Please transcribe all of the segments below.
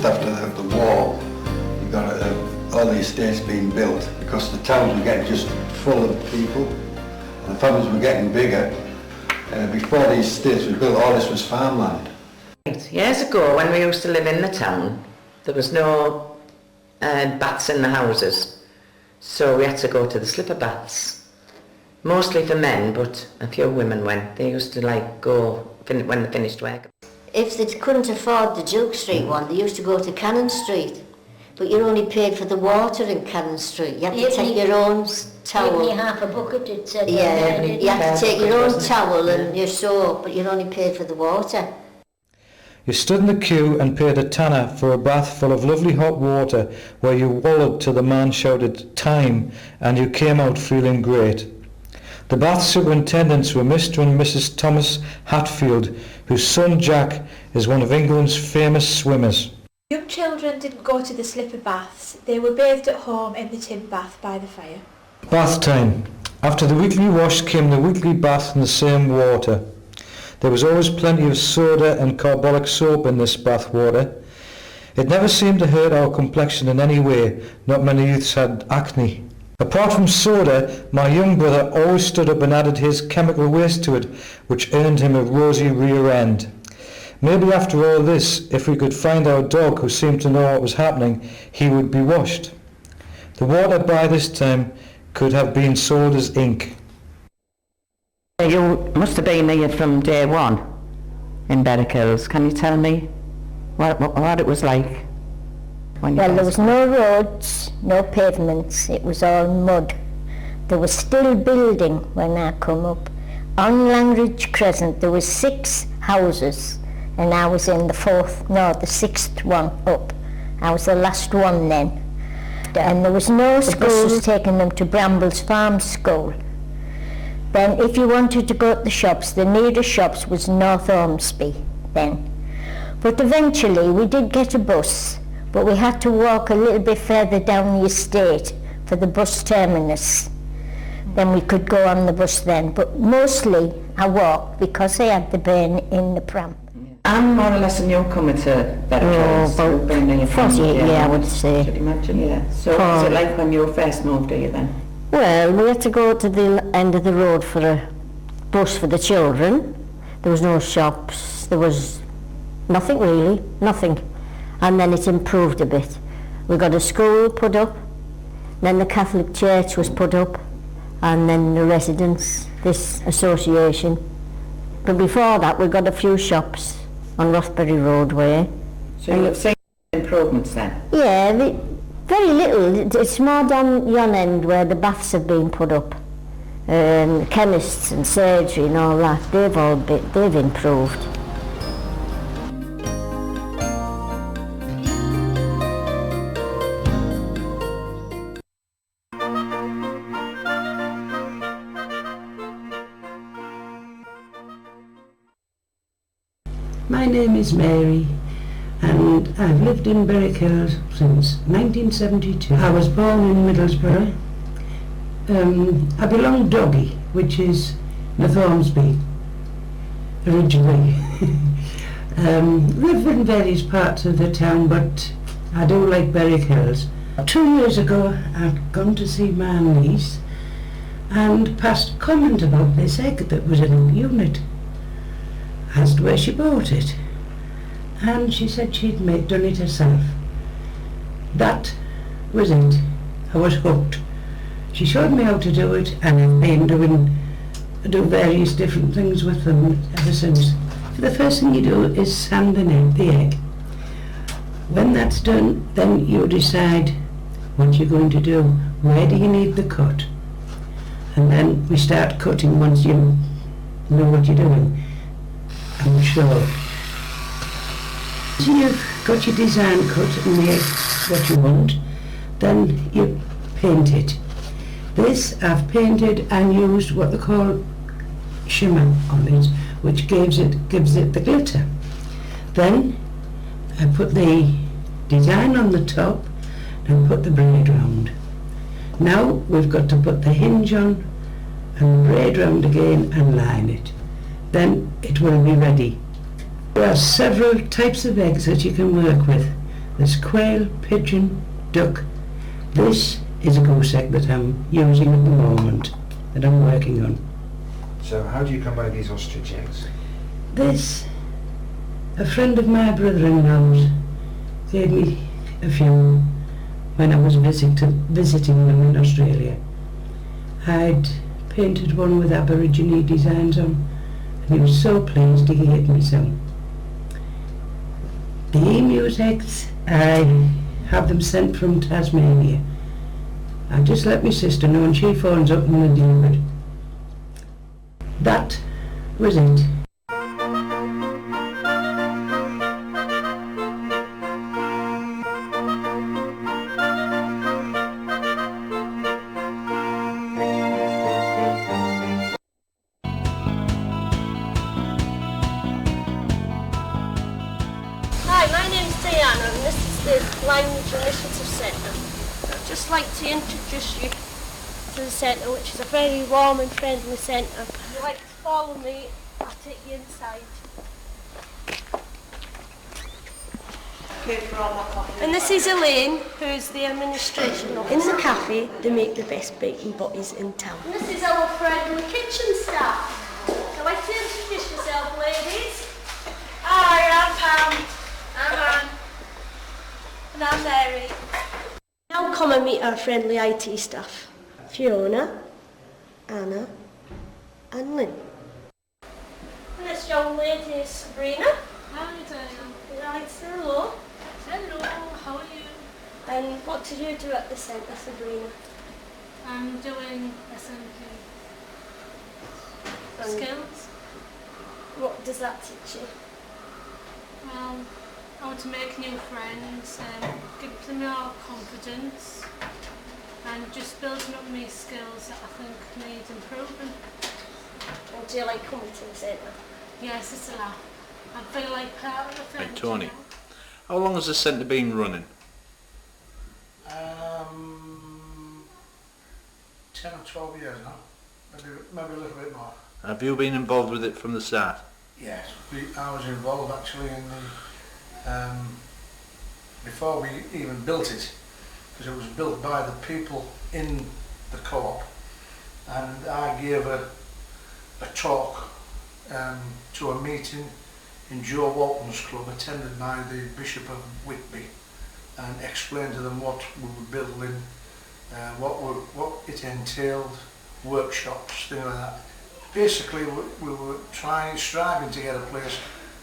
just after the war, you got all the estates being built because the towns were getting just full of people and the families were getting bigger. Before these estates were built, all this was farmland. Years ago, when we used to live in the town, there was no baths in the houses, so we had to go to the Slipperbaths. Mostly for men, but a few women went. They used to go when they finished work. If they couldn't afford the Duke Street one, they used to go to Cannon Street. But you only paid for the water in Cannon Street. You had to take your own towel. Gave me half a bucket, it said. Yeah, you had to take your own towel and your soap, but you only paid for the water. You stood in the queue and paid a tanner for a bath full of lovely hot water where you wallowed till the man shouted "time" and you came out feeling great. The bath superintendents were Mr. and Mrs. Thomas Hatfield, whose son Jack is one of England's famous swimmers. Young children didn't go to the Slipperbaths. They were bathed at home in the tin bath by the fire. Bath time. After the weekly wash came the weekly bath in the same water. There was always plenty of soda and carbolic soap in this bath water. It never seemed to hurt our complexion in any way. Not many youths had acne. Apart from soda, my young brother always stood up and added his chemical waste to it, which earned him a rosy rear end. Maybe after all this, if we could find our dog who seemed to know what was happening, he would be washed. The water by this time could have been sold as ink. You must have been here from day one in Berwick Hills. Can you tell me what it was like? Well, there was no roads, no pavements, it was all mud. There was still building when I come up. On Langridge Crescent there was 6 houses and I was in the 6th one up. I was the last one then. And there was no school taking them to Brambles Farm School. Then if you wanted to go to the shops, the nearest shops was North Ormsby then. But eventually we did get a bus, but we had to walk a little bit further down the estate for the bus terminus. Then we could go on the bus then, but mostly I walked because I had the burn in the pram. I'm more or less a newcomer to Berwick Hills. About 48, yeah, I would say. Should imagine, yeah. So what was it like when you first moved here then? Well, we had to go to the end of the road for a bus for the children. There was no shops, there was nothing really, nothing. And then it improved a bit. We got a school put up, then the Catholic Church was put up, and then the residents, this association. But before that we got a few shops on Rothbury Roadway. So you've seen improvements then? Yeah, very little. It's more down yon end where the baths have been put up. Chemists and surgery and all that, they've improved. My name is Mary and I've lived in Berwick Hills since 1972. I was born in Middlesbrough. I belong to Doggy, which is North Ormsby originally. Live in various parts of the town, but I do like Berwick Hills. 2 years ago I'd gone to see my niece and passed comment about this egg that was in the unit. Asked where she bought it, and she said she'd done it herself. That was it. I was hooked. She showed me how to do it, and I've been do various different things with them ever since. The first thing you do is sand the egg. When that's done, then you decide what you're going to do. Where do you need the cut? And then we start cutting once you know what you're doing. I'm sure. So you've got your design cut and the egg what you want, then you paint it. This I've painted and used what they call shimmer on it, which gives it the glitter. Then I put the design on the top and put the braid round. Now we've got to put the hinge on and braid round again and line it. Then it will be ready. There are several types of eggs that you can work with. There's quail, pigeon, duck. This is a goose egg that I'm using at the moment, that I'm working on. So how do you come by these ostrich eggs? This, a friend of my brother-in-law's gave me a few when I was visiting them in Australia. I'd painted one with Aborigine designs on, and he was so pleased he gave me some. The emu's eggs, I have them sent from Tasmania. I just let my sister know and she phones up and they delivered. That was it. Hi, my name's Diana and this is the Langridge Initiative Centre. I'd just like to introduce you to the centre, which is a very warm and friendly centre. If you'd like to follow me, I'll take you inside. And this is Elaine, who's the administration officer. In the cafe, they make the best baking butties in town. And this is our friendly kitchen staff. Would you like to introduce yourself, ladies? Hi, I'm Pam. I'm Anne. And I'm Mary. Now come and meet our friendly IT staff. Fiona, Anna and Lynn. And this young lady is Sabrina. How are you doing? Would you like to say hello? Hello, how are you? And what do you do at the centre, Sabrina? I'm doing SMK And skills. what does that teach you? Well, I want to make new friends and give them more confidence and just building up my skills that I think need improving. And do you like coming to the centre? Yes, it's a lot. I feel like part of the Hey family. Tony, how long has the centre been running? 10 or 12 years now, maybe a little bit more. Have you been involved with it from the start? Yes, I was involved actually in the, before we even built it, because it was built by the people in the co-op, and I gave a talk to a meeting in Joe Walton's club attended by the Bishop of Whitby, and explained to them what we were building, what it entailed, workshops, things like that. Basically we were striving to get a place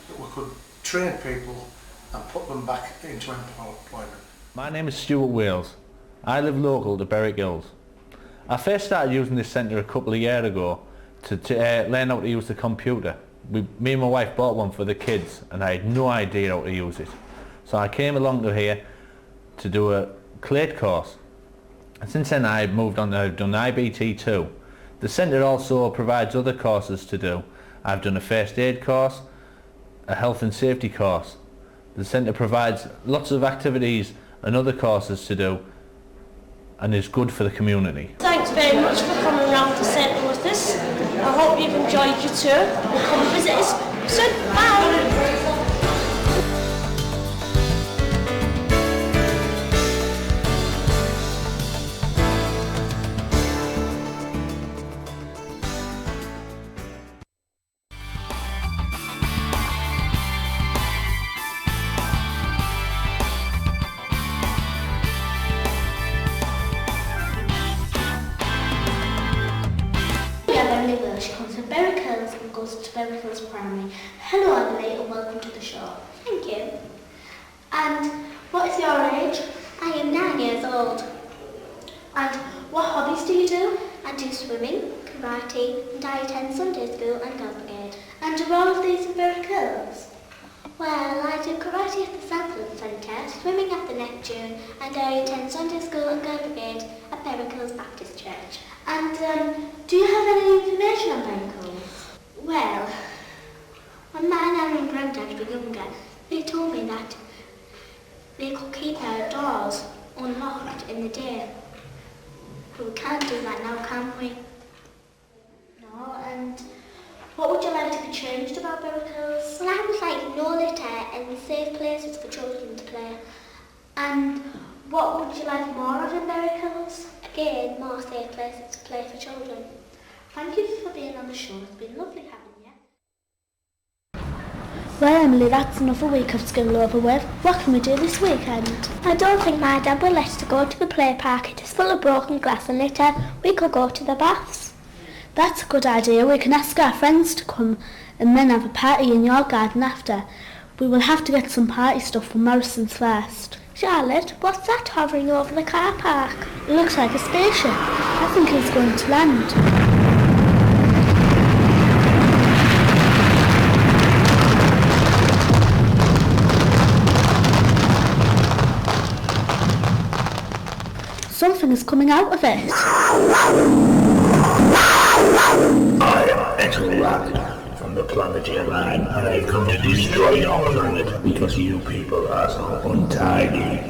that we could train people and put them back into employment. My name is Stuart Wales. I live local to Berwick Hills. I first started using this centre a couple of years ago to learn how to use the computer. Me and my wife bought one for the kids and I had no idea how to use it. So I came along to here to do a CLATE course. And since then I've moved on, I've done IBT2. The centre also provides other courses to do. I've done a first aid course, a health and safety course. The centre provides lots of activities and other courses to do and is good for the community. Thanks very much for coming round the centre with us. I hope you've enjoyed your tour and come visit us soon. Bye! She comes from Berwick Hills and goes to Berwick Hills Primary. Hello Emily and welcome to the show. Thank you. And what is your age? I am 9 years old. And what hobbies do you do? I do swimming, karate, and I attend Sunday school and Girl Brigade. And do all of these in Berwick Hills? Well, I do karate at the Southland Centre, swimming at the Neptune, and I attend Sunday school and Girl Brigade at Berwick Hills Baptist Church. And do you have any information on Berwick Hills? Well, when my nan and granddad were younger, they told me that they could keep our doors unlocked in the day. But we can't do that now, can we? No, and what would you like to be changed about Berwick Hills? Well, I would like no litter and safe places for children to play. And what would you like more of in Berwick Hills? Again, more safe places to play for children. Thank you for being on the show. It's been lovely having you. Well, Emily, that's another week of school over with. What can we do this weekend? I don't think my dad will let us go to the play park. It is full of broken glass and litter. We could go to the baths. That's a good idea. We can ask our friends to come and then have a party in your garden after. We will have to get some party stuff from Morrison's first. Charlotte, what's that hovering over the car park? It looks like a spaceship. I think it's going to land. Something is coming out of it. I am Ethelred from the Planetary Line, and I've come to destroy your planet because you people are so untidy.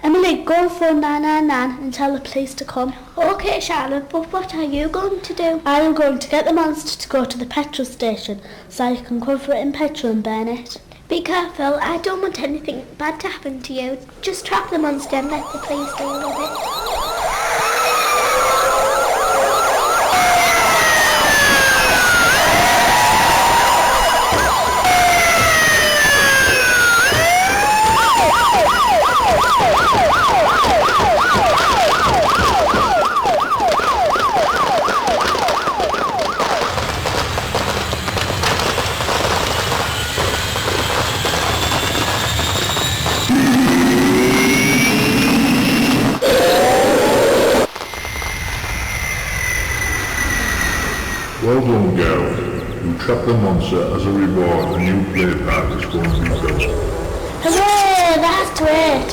Emily, go and phone 999 and tell the police to come. Okay, Charlotte, but what are you going to do? I am going to get the monster to go to the petrol station so I can cover it in petrol and burn it. Be careful, I don't want anything bad to happen to you. Just trap the monster and let the police deal with it. Well done, girls. You trapped the monster. As a reward, a new play park is going to be built. Hooray! That's great!